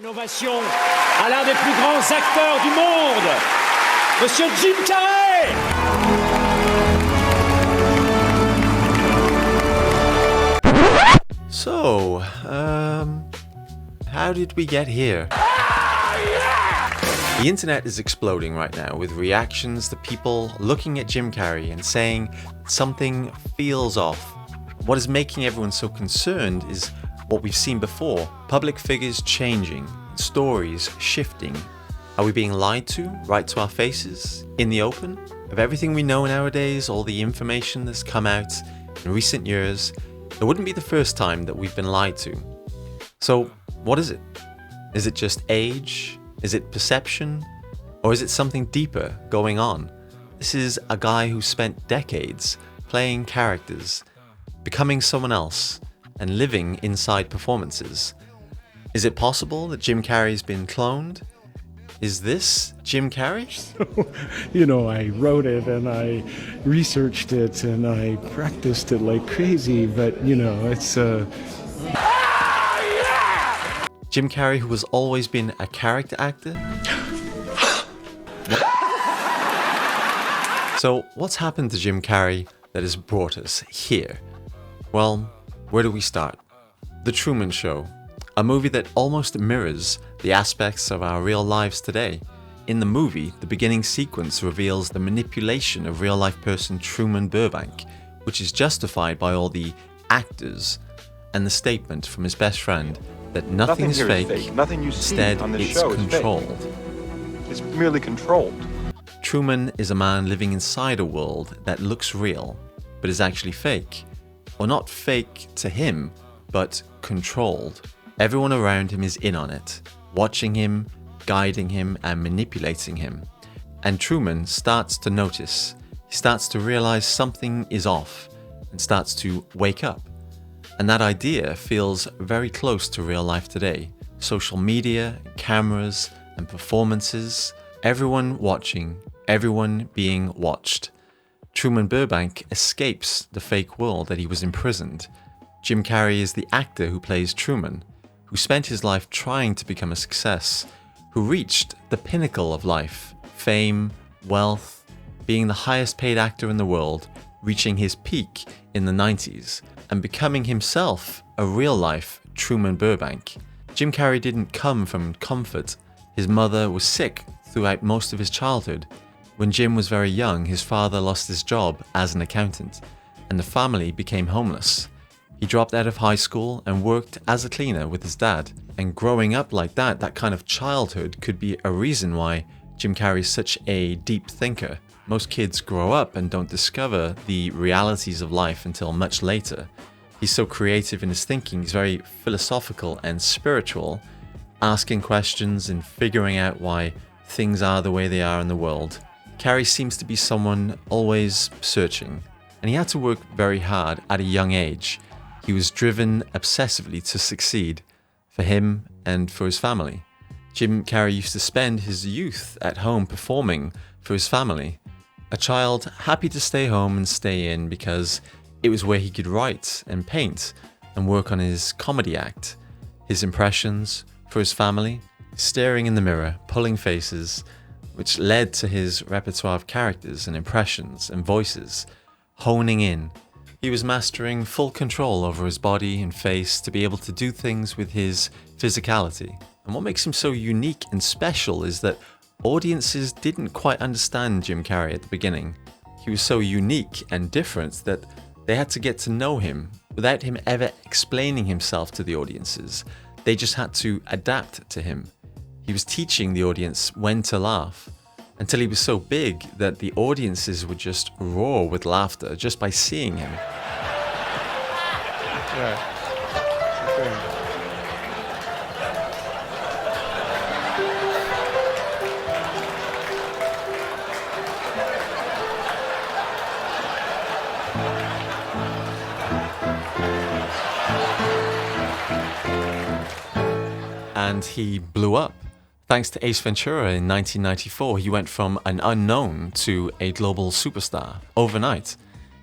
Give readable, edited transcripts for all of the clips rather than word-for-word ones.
Ovation à l'un des plus grands acteurs du monde, Monsieur Jim Carrey. So, how did we get here? The internet is exploding right now with reactions to people looking at Jim Carrey and saying something feels off. What is making everyone so concerned is what we've seen before. Public figures changing, stories shifting. Are we being lied to right to our faces, in the open? Of everything we know nowadays, all the information that's come out in recent years, it wouldn't be the first time that we've been lied to. So, what is it? Is it just age? Is it perception? Or is it something deeper going on? This is a guy who spent decades playing characters, becoming someone else, and living inside performances. Is it possible that Jim Carrey's been cloned? Is this Jim Carrey? I wrote it and I researched it and I practiced it like crazy, but it's Jim Carrey, who has always been a character actor? So, what's happened to Jim Carrey that has brought us here? Well, where do we start? The Truman Show, a movie that almost mirrors the aspects of our real lives today. In the movie, the beginning sequence reveals the manipulation of real-life person Truman Burbank, which is justified by all the actors, and the statement from his best friend that nothing is fake, nothing you see instead on this it's show is controlled. fake. It's merely controlled. Truman is a man living inside a world that looks real, but is actually fake. Or not fake to him, but controlled. Everyone around him is in on it, watching him, guiding him, and manipulating him. And Truman starts to notice. He starts to realize something is off and starts to wake up. And that idea feels very close to real life today. Social media, cameras, and performances, everyone watching, everyone being watched. Truman Burbank escapes the fake world that he was imprisoned. Jim Carrey is the actor who plays Truman, who spent his life trying to become a success, who reached the pinnacle of life, fame, wealth, being the highest paid actor in the world, reaching his peak in the 90s, and becoming himself a real-life Truman Burbank. Jim Carrey didn't come from comfort. His mother was sick throughout most of his childhood. When Jim was very young, his father lost his job as an accountant, and the family became homeless. He dropped out of high school and worked as a cleaner with his dad. And growing up like that kind of childhood could be a reason why Jim Carrey is such a deep thinker. Most kids grow up and don't discover the realities of life until much later. He's so creative in his thinking, he's very philosophical and spiritual, asking questions and figuring out why things are the way they are in the world. Carrey seems to be someone always searching, and he had to work very hard at a young age. He was driven obsessively to succeed, for him and for his family. Jim Carrey used to spend his youth at home performing for his family. A child happy to stay home and stay in because it was where he could write and paint and work on his comedy act. His impressions for his family, staring in the mirror, pulling faces, which led to his repertoire of characters and impressions and voices, honing in. He was mastering full control over his body and face to be able to do things with his physicality. And what makes him so unique and special is that audiences didn't quite understand Jim Carrey at the beginning. He was so unique and different that they had to get to know him without him ever explaining himself to the audiences. They just had to adapt to him. He was teaching the audience when to laugh, until he was so big that the audiences would just roar with laughter just by seeing him. Yeah. And he blew up. Thanks to Ace Ventura in 1994, he went from an unknown to a global superstar overnight.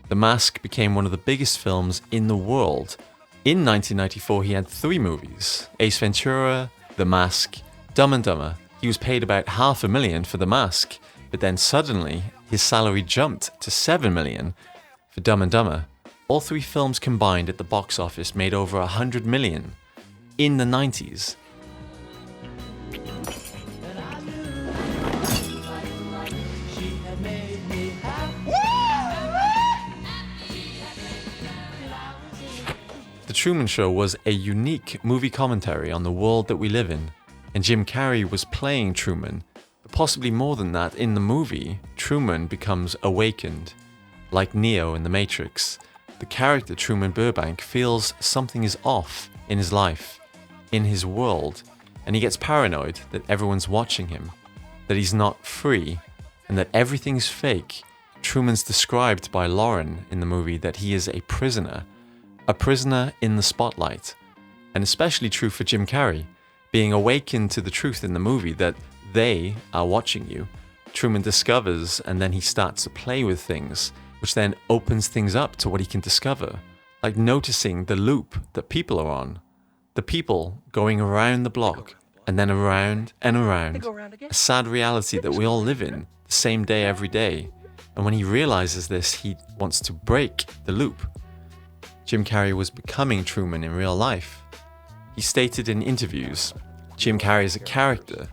The Mask became one of the biggest films in the world. In 1994, he had 3 movies: Ace Ventura, The Mask, Dumb and Dumber. He was paid about $500,000 for The Mask, but then suddenly his salary jumped to $7 million for Dumb and Dumber. All three films combined at the box office made over $100 million in the 90s. The Truman Show was a unique movie commentary on the world that we live in, and Jim Carrey was playing Truman, but possibly more than that. In the movie, Truman becomes awakened, like Neo in The Matrix. The character Truman Burbank feels something is off in his life, in his world, and he gets paranoid that everyone's watching him, that he's not free, and that everything's fake. Truman's described by Lauren in the movie that he is a prisoner in the spotlight, and especially true for Jim Carrey, being awakened to the truth in the movie that they are watching you. Truman discovers, and then he starts to play with things, which then opens things up to what he can discover, like noticing the loop that people are on, the people going around the block, and then around and around, a sad reality that we all live in, the same day every day. And when he realizes this, he wants to break the loop. Jim Carrey was becoming Truman in real life. He stated in interviews, Jim Carrey is a character,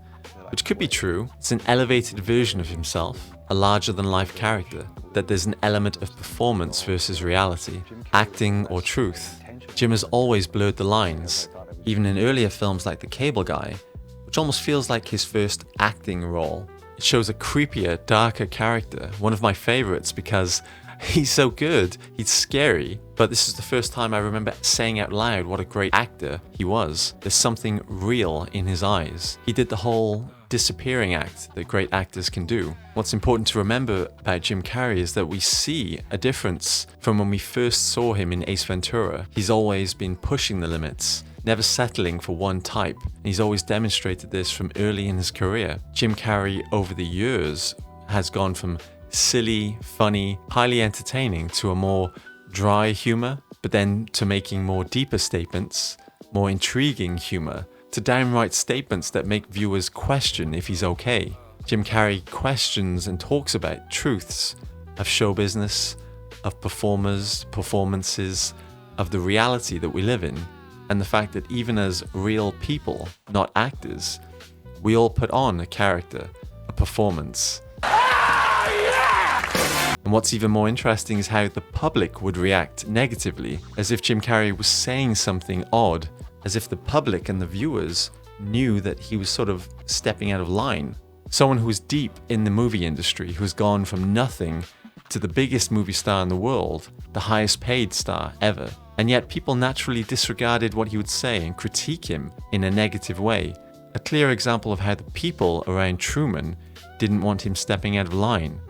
which could be true. It's an elevated version of himself, a larger-than-life character, that there's an element of performance versus reality, acting or truth. Jim has always blurred the lines, even in earlier films like The Cable Guy, which almost feels like his first acting role. It shows a creepier, darker character, one of my favorites because he's so good, he's scary, but this is the first time I remember saying out loud what a great actor he was. There's something real in his eyes. He did the whole disappearing act that great actors can do. What's important to remember about Jim Carrey is that we see a difference from when we first saw him in Ace Ventura. He's always been pushing the limits, never settling for one type. And he's always demonstrated this from early in his career. Jim Carrey over the years has gone from silly, funny, highly entertaining to a more dry humor, but then to making more deeper statements, more intriguing humor, to downright statements that make viewers question if he's okay. Jim Carrey questions and talks about truths of show business, of performers, performances, of the reality that we live in, and the fact that even as real people, not actors, we all put on a character, a performance. And what's even more interesting is how the public would react negatively, as if Jim Carrey was saying something odd, as if the public and the viewers knew that he was sort of stepping out of line. Someone who was deep in the movie industry, who's gone from nothing to the biggest movie star in the world, the highest paid star ever. And yet people naturally disregarded what he would say and critique him in a negative way. A clear example of how the people around Truman didn't want him stepping out of line.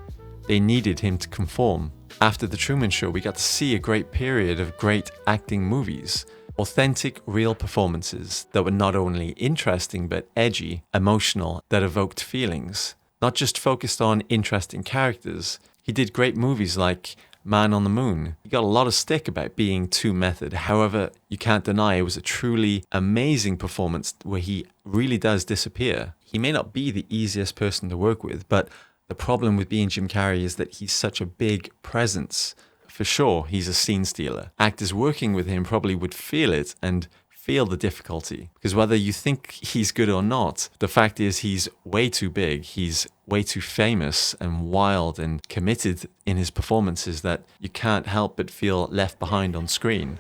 They needed him to conform. After The Truman Show, we got to see a great period of great acting movies. Authentic, real performances that were not only interesting but edgy, emotional, that evoked feelings. Not just focused on interesting characters. He did great movies like Man on the Moon. He got a lot of stick about being too method. However, you can't deny it was a truly amazing performance where he really does disappear. He may not be the easiest person to work with, but the problem with being Jim Carrey is that he's such a big presence. For sure, he's a scene stealer. Actors working with him probably would feel it and feel the difficulty. Because whether you think he's good or not, the fact is he's way too big, he's way too famous and wild and committed in his performances that you can't help but feel left behind on screen.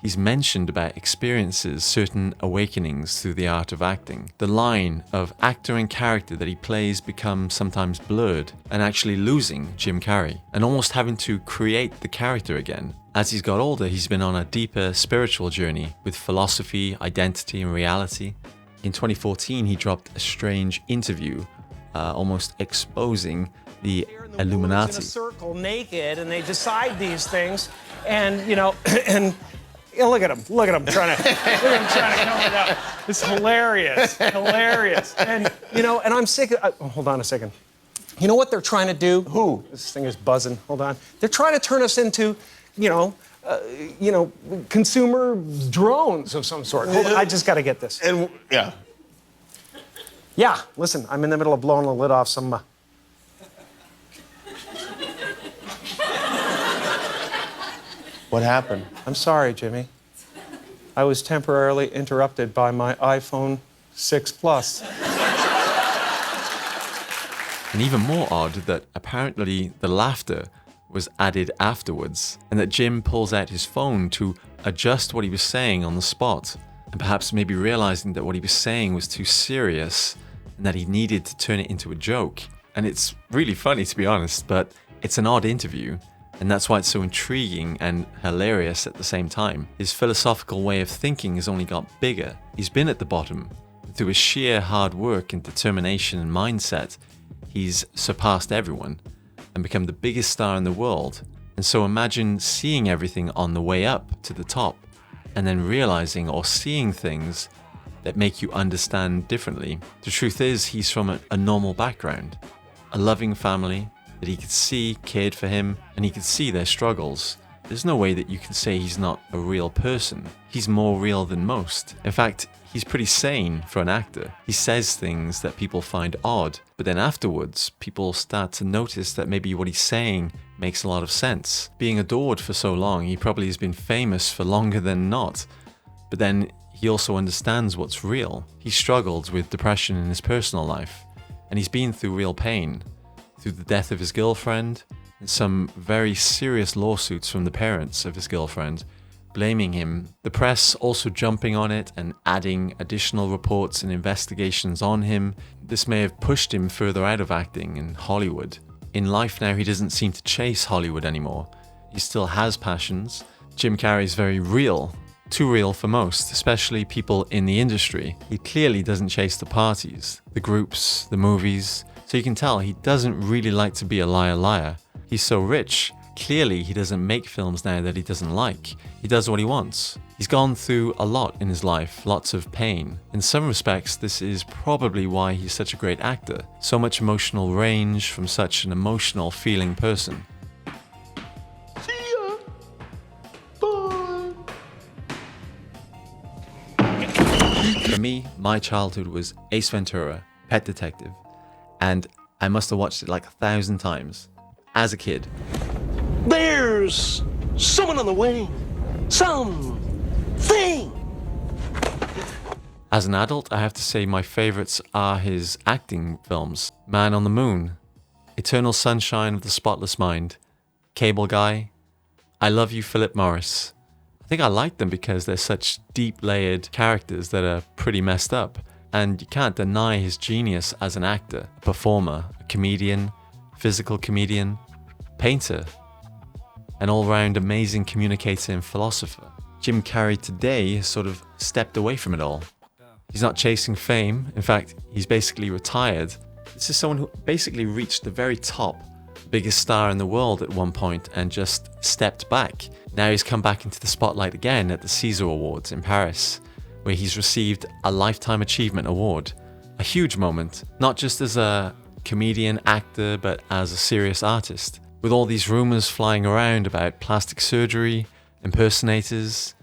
He's mentioned about experiences, certain awakenings through the art of acting. The line of actor and character that he plays becomes sometimes blurred, and actually losing Jim Carrey, and almost having to create the character again. As he's got older, he's been on a deeper spiritual journey with philosophy, identity, and reality. In 2014, he dropped a strange interview almost exposing the in Illuminati. a circle, naked, and they decide these things, and and look at him trying to cover it up. It's hilarious, and and I'm sick of. Hold on a second. You know what they're trying to do? Who? This thing is buzzing. Hold on. They're trying to turn us into, consumer drones of some sort. Hold on, I just got to get this. And yeah. Yeah, listen, I'm in the middle of blowing the lid off some. What happened? I'm sorry, Jimmy. I was temporarily interrupted by my iPhone 6 Plus. And even more odd that apparently the laughter was added afterwards, and that Jim pulls out his phone to adjust what he was saying on the spot, and perhaps maybe realizing that what he was saying was too serious and that he needed to turn it into a joke. And it's really funny, to be honest, but it's an odd interview, and that's why it's so intriguing and hilarious at the same time. His philosophical way of thinking has only got bigger. He's been at the bottom. Through his sheer hard work and determination and mindset, he's surpassed everyone and become the biggest star in the world. And so imagine seeing everything on the way up to the top and then realizing or seeing things that make you understand differently. The truth is, he's from a normal background, a loving family that he could see cared for him, and he could see their struggles. There's no way that you can say he's not a real person. He's more real than most. In fact, he's pretty sane for an actor. He says things that people find odd, but then afterwards, people start to notice that maybe what he's saying makes a lot of sense. Being adored for so long, he probably has been famous for longer than not. But then he also understands what's real. He struggled with depression in his personal life, and he's been through real pain, through the death of his girlfriend, and some very serious lawsuits from the parents of his girlfriend, blaming him. The press also jumping on it and adding additional reports and investigations on him. This may have pushed him further out of acting in Hollywood. In life now, he doesn't seem to chase Hollywood anymore. He still has passions. Jim Carrey is very real. Too real for most, especially people in the industry. He clearly doesn't chase the parties, the groups, the movies. So you can tell he doesn't really like to be a liar. He's so rich. Clearly, he doesn't make films now that he doesn't like. He does what he wants. He's gone through a lot in his life, lots of pain. In some respects, this is probably why he's such a great actor. So much emotional range from such an emotional feeling person. See ya. Bye. For me, my childhood was Ace Ventura, Pet Detective, and I must have watched it like 1,000 times as a kid. There's someone on the way. Something. As an adult, I have to say my favorites are his acting films. Man on the Moon, Eternal Sunshine of the Spotless Mind, Cable Guy, I Love You, Philip Morris. I think I like them because they're such deep-layered characters that are pretty messed up. And you can't deny his genius as an actor, a performer, a comedian, physical comedian, painter, an all-round amazing communicator and philosopher. Jim Carrey today has sort of stepped away from it all. He's not chasing fame. In fact, he's basically retired. This is someone who basically reached the very top, biggest star in the world at one point, and just stepped back. Now he's come back into the spotlight again at the César Awards in Paris, where he's received a Lifetime Achievement Award. A huge moment, not just as a comedian, actor, but as a serious artist. With all these rumors flying around about plastic surgery, impersonators.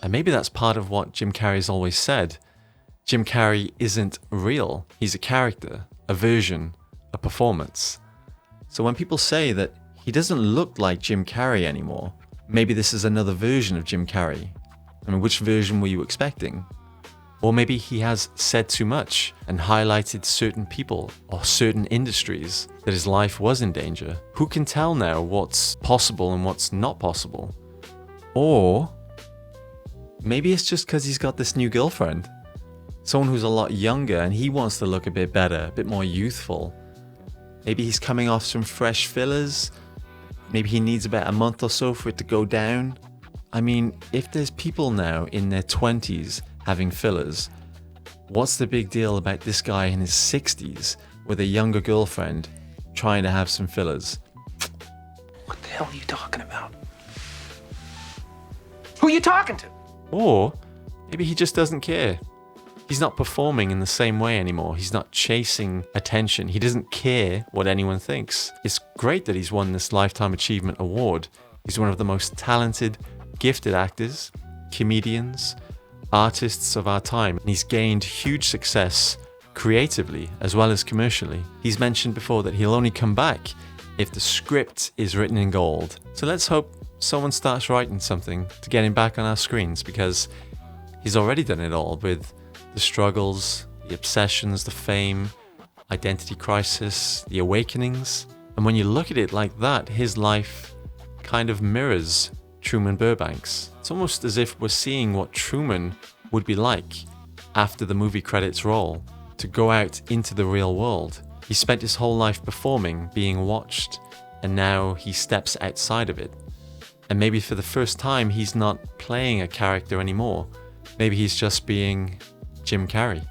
And maybe that's part of what Jim Carrey's always said. Jim Carrey isn't real. He's a character, a version, a performance. So when people say that he doesn't look like Jim Carrey anymore, maybe this is another version of Jim Carrey. I mean, which version were you expecting? Or maybe he has said too much and highlighted certain people or certain industries that his life was in danger. Who can tell now what's possible and what's not possible? Or maybe it's just because he's got this new girlfriend. Someone who's a lot younger and he wants to look a bit better, a bit more youthful. Maybe he's coming off some fresh fillers. Maybe he needs about a month or so for it to go down. I mean, if there's people now in their 20s having fillers, what's the big deal about this guy in his 60s with a younger girlfriend trying to have some fillers? What the hell are you talking about? Who are you talking to? Or maybe he just doesn't care. He's not performing in the same way anymore. He's not chasing attention. He doesn't care what anyone thinks. It's great that he's won this Lifetime Achievement Award. He's one of the most talented, gifted actors, comedians, artists of our time. And he's gained huge success creatively as well as commercially. He's mentioned before that he'll only come back if the script is written in gold. So let's hope someone starts writing something to get him back on our screens, because he's already done it all with the struggles, the obsessions, the fame, identity crisis, the awakenings. And when you look at it like that, his life kind of mirrors Truman Burbank's. It's almost as if we're seeing what Truman would be like after the movie credits roll, to go out into the real world. He spent his whole life performing, being watched, and now he steps outside of it. And maybe for the first time, he's not playing a character anymore. Maybe he's just being Jim Carrey.